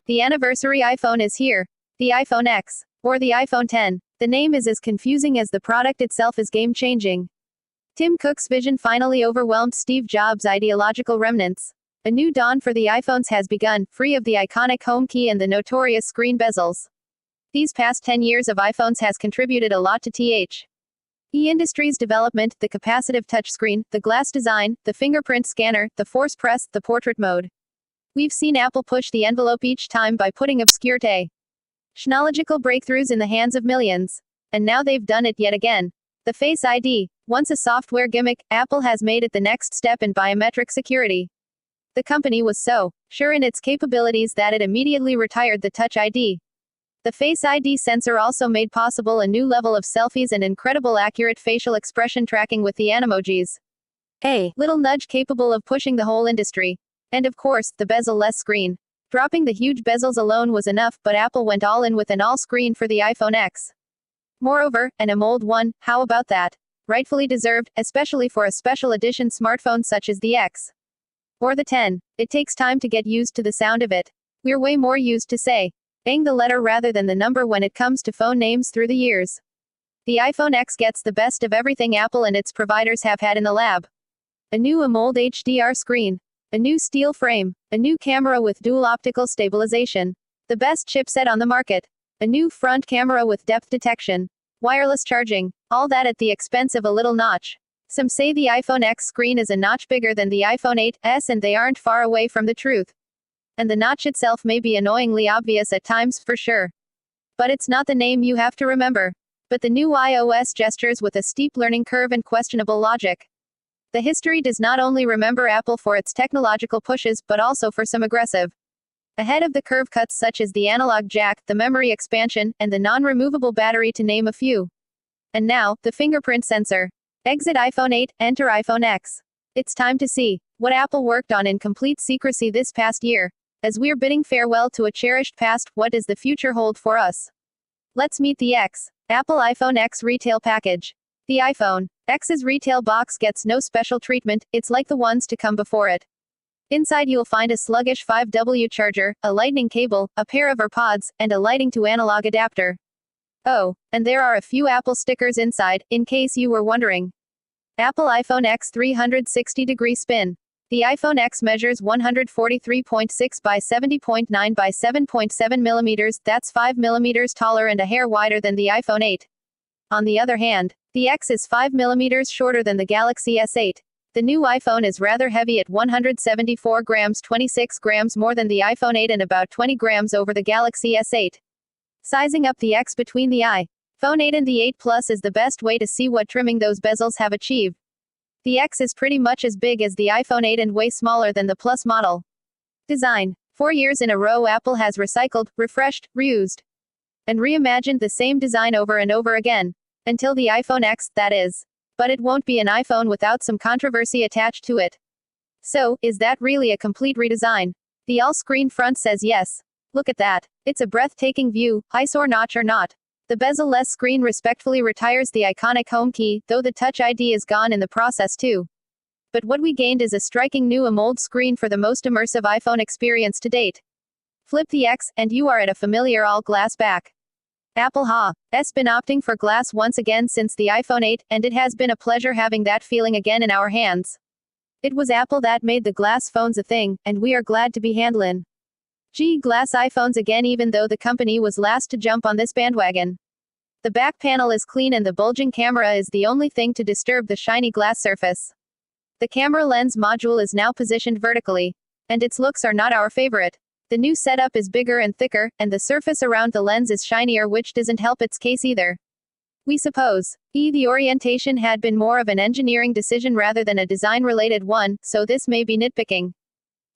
The anniversary iPhone is here. The iPhone X. Or the iPhone 10. The name is as confusing as the product itself is game-changing. Tim Cook's vision finally overwhelmed Steve Jobs' ideological remnants. A new dawn for the iPhones has begun, free of the iconic home key and the notorious screen bezels. These past 10 years of iPhones has contributed a lot to industry's development: the capacitive touchscreen, the glass design, the fingerprint scanner, the force press, the portrait mode. We've seen Apple push the envelope each time by putting obscure technological breakthroughs in the hands of millions. And now they've done it yet again. The Face ID. Once a software gimmick, Apple has made it the next step in biometric security. The company was so sure in its capabilities that it immediately retired the Touch ID. The Face ID sensor also made possible a new level of selfies and incredible accurate facial expression tracking with the Animojis. A little nudge capable of pushing the whole industry. And of course, the bezel-less screen. Dropping the huge bezels alone was enough, but Apple went all in with an all-screen for the iPhone X. Moreover, an AMOLED one, how about that? Rightfully deserved, especially for a special edition smartphone such as the X. Or the 10. It takes time to get used to the sound of it. We're way more used to saying the letter rather than the number when it comes to phone names through the years. The iPhone X gets the best of everything Apple and its providers have had in the lab. A new AMOLED HDR screen. A new steel frame. A new camera with dual optical stabilization. The best chipset on the market. A new front camera with depth detection. Wireless charging. All that at the expense of a little notch. Some say the iPhone X screen is a notch bigger than the iPhone 8s, and they aren't far away from the truth. And the notch itself may be annoyingly obvious at times, for sure. But it's not the name you have to remember. But the new iOS gestures with a steep learning curve and questionable logic. The history does not only remember Apple for its technological pushes, but also for some aggressive ahead of the curve cuts such as the analog jack, the memory expansion, and the non-removable battery, to name a few. And now, the fingerprint sensor. Exit iPhone 8, enter iPhone X. It's time to see what Apple worked on in complete secrecy this past year. As we're bidding farewell to a cherished past, what does the future hold for us? Let's meet the X. Apple iPhone X retail package. The iPhone X's retail box gets no special treatment, it's like the ones to come before it. Inside you'll find a sluggish 5W charger, a lightning cable, a pair of AirPods, and a lighting to analog adapter. Oh, and there are a few Apple stickers inside, in case you were wondering. Apple iPhone X 360-degree spin. The iPhone X measures 143.6 by 70.9 by 7.7 millimeters, that's 5 millimeters taller and a hair wider than the iPhone 8. On the other hand, the X is 5 millimeters shorter than the Galaxy S8. The new iPhone is rather heavy at 174 grams, 26 grams more than the iPhone 8 and about 20 grams over the Galaxy S8. Sizing up the X between the iPhone 8 and the 8 Plus is the best way to see what trimming those bezels have achieved. The X is pretty much as big as the iPhone 8 and way smaller than the Plus model. Design. 4 years in a row Apple has recycled, refreshed, reused, and reimagined the same design over and over again. Until the iPhone X, that is. But it won't be an iPhone without some controversy attached to it. So, is that really a complete redesign? The all-screen front says yes. Look at that. It's a breathtaking view, eyesore notch or not. The bezel-less screen respectfully retires the iconic home key, though the Touch ID is gone in the process too. But what we gained is a striking new AMOLED screen for the most immersive iPhone experience to date. Flip the X, and you are at a familiar all-glass back. Apple has been opting for glass once again since the iPhone 8, and it has been a pleasure having that feeling again in our hands. It was Apple that made the glass phones a thing, and we are glad to be handling glass iPhones again, even though the company was last to jump on this bandwagon. The back panel is clean and the bulging camera is the only thing to disturb the shiny glass surface. The camera lens module is now positioned vertically, and its looks are not our favorite. The new setup is bigger and thicker, and the surface around the lens is shinier, which doesn't help its case either. We suppose the orientation had been more of an engineering decision rather than a design-related one, so this may be nitpicking.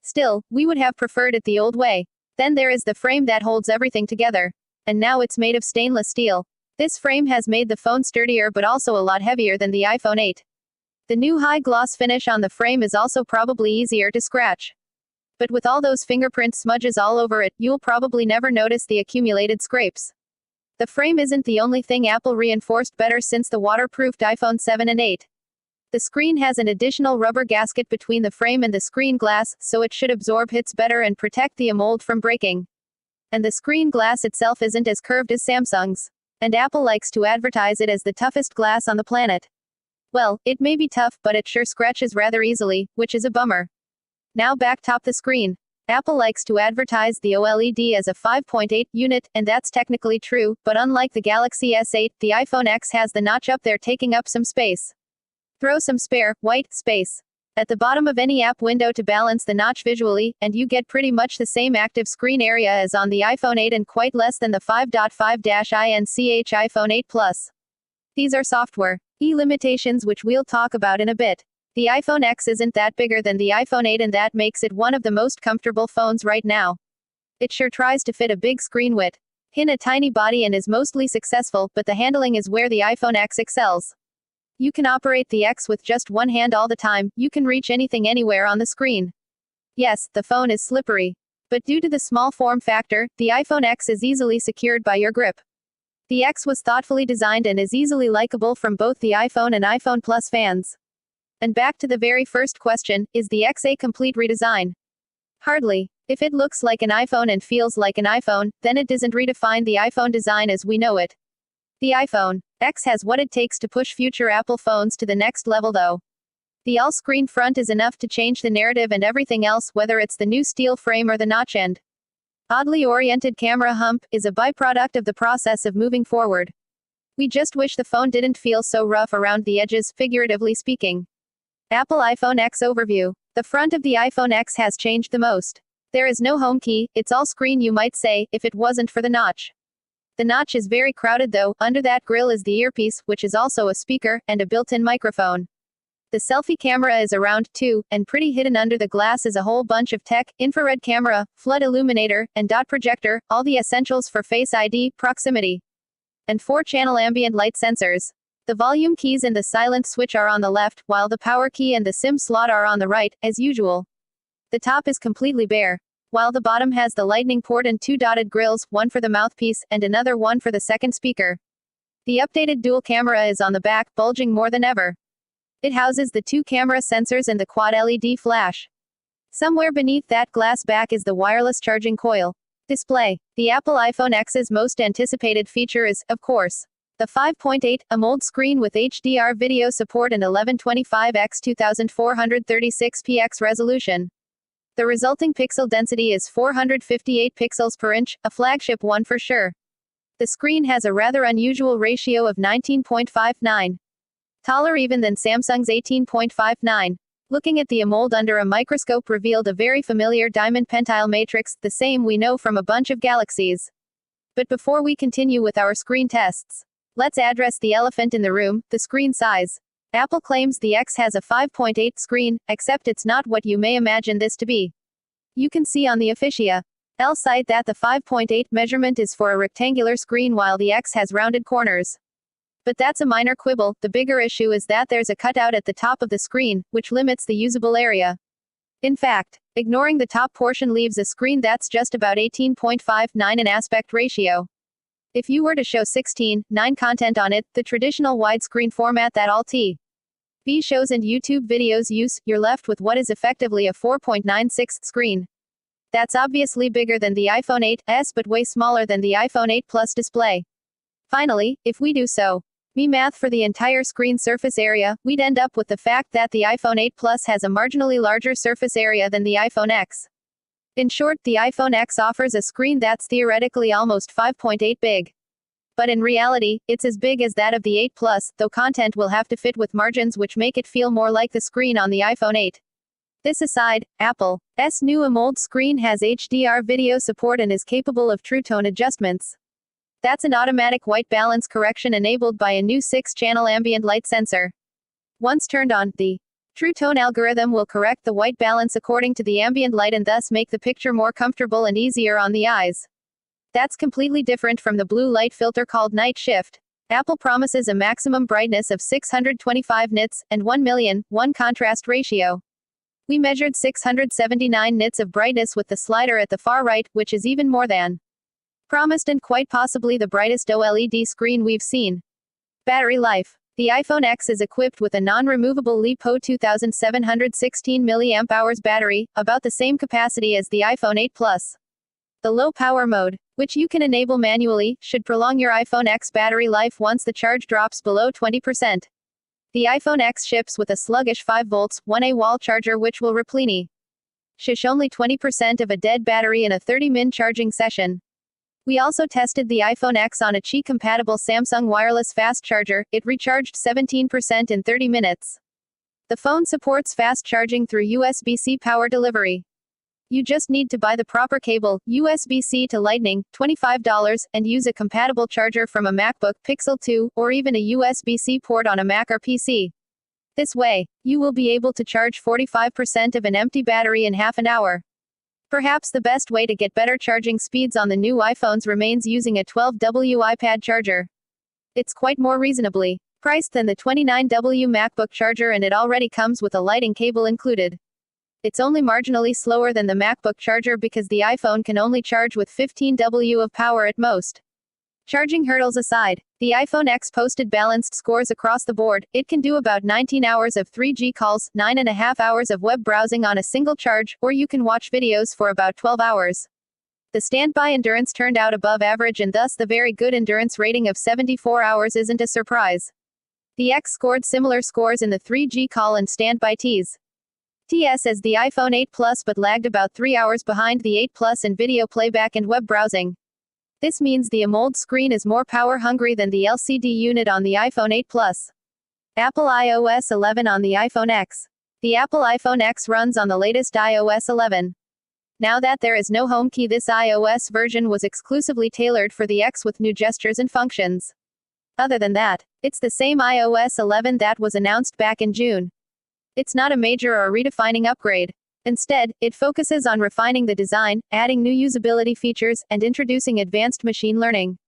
Still, we would have preferred it the old way. Then there is the frame that holds everything together. And now it's made of stainless steel. This frame has made the phone sturdier but also a lot heavier than the iPhone 8. The new high-gloss finish on the frame is also probably easier to scratch. But with all those fingerprint smudges all over it, you'll probably never notice the accumulated scrapes. The frame isn't the only thing Apple reinforced better since the waterproofed iPhone 7 and 8. The screen has an additional rubber gasket between the frame and the screen glass, so it should absorb hits better and protect the AMOLED from breaking. And the screen glass itself isn't as curved as Samsung's. And Apple likes to advertise it as the toughest glass on the planet. Well, it may be tough, but it sure scratches rather easily, which is a bummer. Now back top the screen. Apple likes to advertise the OLED as a 5.8 unit, and that's technically true, but unlike the Galaxy S8, the iPhone X has the notch up there taking up some space. Throw some spare, white, space at the bottom of any app window to balance the notch visually, and you get pretty much the same active screen area as on the iPhone 8 and quite less than the 5.5-inch iPhone 8 Plus. These are software limitations which we'll talk about in a bit. The iPhone X isn't that bigger than the iPhone 8, and that makes it one of the most comfortable phones right now. It sure tries to fit a big screen within a tiny body and is mostly successful, but the handling is where the iPhone X excels. You can operate the X with just one hand all the time, you can reach anything anywhere on the screen. Yes, the phone is slippery. But due to the small form factor, the iPhone X is easily secured by your grip. The X was thoughtfully designed and is easily likable from both the iPhone and iPhone Plus fans. And back to the very first question, is the X a complete redesign? Hardly. If it looks like an iPhone and feels like an iPhone, then it doesn't redefine the iPhone design as we know it. The iPhone X has what it takes to push future Apple phones to the next level though. The all-screen front is enough to change the narrative, and everything else, whether it's the new steel frame or the notch and oddly oriented camera hump, is a byproduct of the process of moving forward. We just wish the phone didn't feel so rough around the edges, figuratively speaking. Apple iPhone X overview. The front of the iPhone X has changed the most. There is no home key, it's all screen you might say, if it wasn't for the notch. The notch is very crowded though, under that grill is the earpiece, which is also a speaker, and a built-in microphone. The selfie camera is around too, and pretty hidden under the glass is a whole bunch of tech, infrared camera, flood illuminator, and dot projector, all the essentials for Face ID, proximity. And 4-channel ambient light sensors. The volume keys and the silent switch are on the left, while the power key and the SIM slot are on the right, as usual. The top is completely bare, while the bottom has the lightning port and 2 dotted grills, one for the mouthpiece, and another one for the second speaker. The updated dual camera is on the back, bulging more than ever. It houses the 2 camera sensors and the quad LED flash. Somewhere beneath that glass back is the wireless charging coil. Display. The Apple iPhone X's most anticipated feature is, of course, the 5.8 AMOLED screen with HDR video support and 1125x 2436px resolution. The resulting pixel density is 458 pixels per inch, a flagship one for sure. The screen has a rather unusual ratio of 19.59. Taller even than Samsung's 18.59. Looking at the AMOLED under a microscope revealed a very familiar diamond pentile matrix, the same we know from a bunch of Galaxies. But before we continue with our screen tests, let's address the elephant in the room, the screen size. Apple claims the X has a 5.8 screen, except it's not what you may imagine this to be. You can see on the official site that the 5.8 measurement is for a rectangular screen while the X has rounded corners. But that's a minor quibble, the bigger issue is that there's a cutout at the top of the screen, which limits the usable area. In fact, ignoring the top portion leaves a screen that's just about 18.59 in aspect ratio. If you were to show 16:9 content on it, the traditional widescreen format that all TV shows and YouTube videos use, you're left with what is effectively a 4.96 screen. That's obviously bigger than the iPhone 8s but way smaller than the iPhone 8 Plus display. Finally, if we do so, math for the entire screen surface area, we'd end up with the fact that the iPhone 8 Plus has a marginally larger surface area than the iPhone X. In short, the iPhone X offers a screen that's theoretically almost 5.8 big. But in reality, it's as big as that of the 8 Plus, though content will have to fit with margins which make it feel more like the screen on the iPhone 8. This aside, Apple's new AMOLED screen has HDR video support and is capable of True Tone adjustments. That's an automatic white balance correction enabled by a new 6-channel ambient light sensor. Once turned on, the True Tone algorithm will correct the white balance according to the ambient light and thus make the picture more comfortable and easier on the eyes. That's completely different from the blue light filter called Night Shift. Apple promises a maximum brightness of 625 nits and 1,000,001 contrast ratio. We measured 679 nits of brightness with the slider at the far right, which is even more than promised and quite possibly the brightest OLED screen we've seen. Battery life. The iPhone X is equipped with a non-removable LiPo 2716 mAh battery, about the same capacity as the iPhone 8 Plus. The low power mode, which you can enable manually, should prolong your iPhone X battery life once the charge drops below 20%. The iPhone X ships with a sluggish 5 volts, 1A wall charger which will replenish only 20% of a dead battery in a 30-min charging session. We also tested the iPhone X on a Qi-compatible Samsung wireless fast charger. It recharged 17% in 30 minutes. The phone supports fast charging through USB-C power delivery. You just need to buy the proper cable, USB-C to Lightning, $25, and use a compatible charger from a MacBook, Pixel 2, or even a USB-C port on a Mac or PC. This way, you will be able to charge 45% of an empty battery in half an hour. Perhaps the best way to get better charging speeds on the new iPhones remains using a 12W iPad charger. It's quite more reasonably priced than the 29W MacBook charger, and it already comes with a Lightning cable included. It's only marginally slower than the MacBook charger because the iPhone can only charge with 15W of power at most. Charging hurdles aside, the iPhone X posted balanced scores across the board. It can do about 19 hours of 3G calls, 9.5 hours of web browsing on a single charge, or you can watch videos for about 12 hours. The standby endurance turned out above average, and thus the very good endurance rating of 74 hours isn't a surprise. The X scored similar scores in the 3G call and standby TS as the iPhone 8 Plus, but lagged about 3 hours behind the 8 Plus in video playback and web browsing. This means the AMOLED screen is more power hungry than the LCD unit on the iPhone 8 Plus. Apple iOS 11 on the iPhone X. The Apple iPhone X runs on the latest iOS 11. Now that there is no home key, this iOS version was exclusively tailored for the X with new gestures and functions. Other than that, it's the same iOS 11 that was announced back in June. It's not a major or redefining upgrade. Instead, it focuses on refining the design, adding new usability features, and introducing advanced machine learning.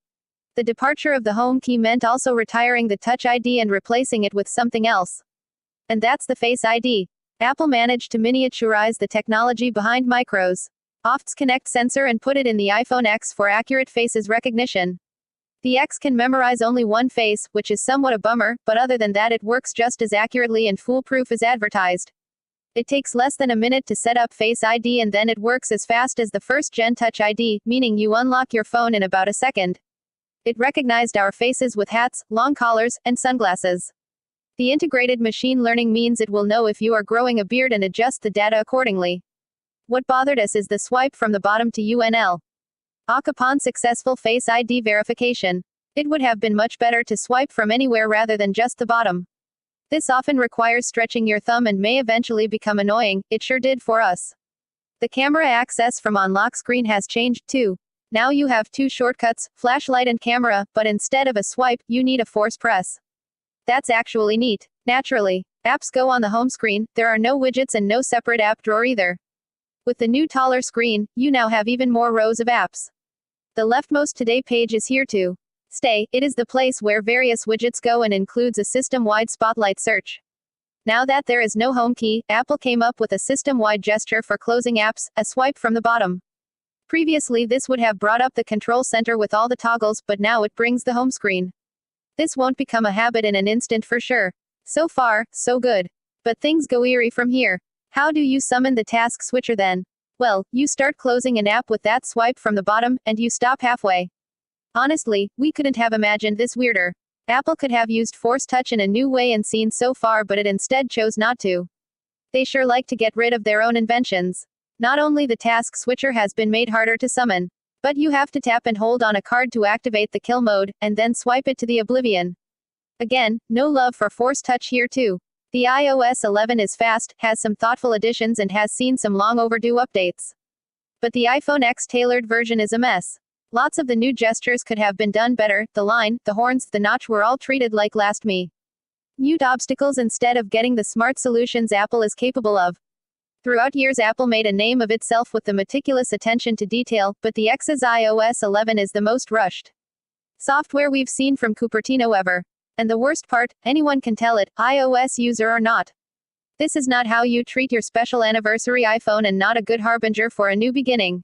The departure of the home key meant also retiring the Touch ID and replacing it with something else. And that's the Face ID. Apple managed to miniaturize the technology behind Microsoft's Connect sensor and put it in the iPhone X for accurate faces recognition. The X can memorize only one face, which is somewhat a bummer, but other than that it works just as accurately and foolproof as advertised. It takes less than a minute to set up Face ID, and then it works as fast as the first-gen Touch ID, meaning you unlock your phone in about a second. It recognized our faces with hats, long collars, and sunglasses. The integrated machine learning means it will know if you are growing a beard and adjust the data accordingly. What bothered us is the swipe from the bottom to UNL. Upon successful Face ID verification, it would have been much better to swipe from anywhere rather than just the bottom. This often requires stretching your thumb and may eventually become annoying. It sure did for us. The camera access from on lock screen has changed too. Now you have two shortcuts, flashlight and camera, but instead of a swipe, you need a force press. That's actually neat. Naturally, apps go on the home screen. There are no widgets and no separate app drawer either. With the new taller screen, you now have even more rows of apps. The leftmost Today page is here to stay. It is the place where various widgets go and includes a system-wide spotlight search. Now that there is no home key, Apple came up with a system-wide gesture for closing apps, a swipe from the bottom. Previously this would have brought up the control center with all the toggles, but now it brings the home screen. This won't become a habit in an instant for sure. So far, so good. But things go eerie from here. How do you summon the task switcher then? Well, you start closing an app with that swipe from the bottom, and you stop halfway. Honestly, we couldn't have imagined this weirder. Apple could have used Force Touch in a new way and seen so far, but it instead chose not to. They sure like to get rid of their own inventions. Not only the task switcher has been made harder to summon, but you have to tap and hold on a card to activate the kill mode, and then swipe it to the oblivion. Again, no love for Force Touch here too. The iOS 11 is fast, has some thoughtful additions, and has seen some long overdue updates. But the iPhone X tailored version is a mess. Lots of the new gestures could have been done better. The line, the horns, the notch were all treated like last me. Mute obstacles instead of getting the smart solutions Apple is capable of. Throughout years Apple made a name of itself with the meticulous attention to detail, but the X's iOS 11 is the most rushed software we've seen from Cupertino ever. And the worst part, anyone can tell it, iOS user or not. This is not how you treat your special anniversary iPhone, and not a good harbinger for a new beginning.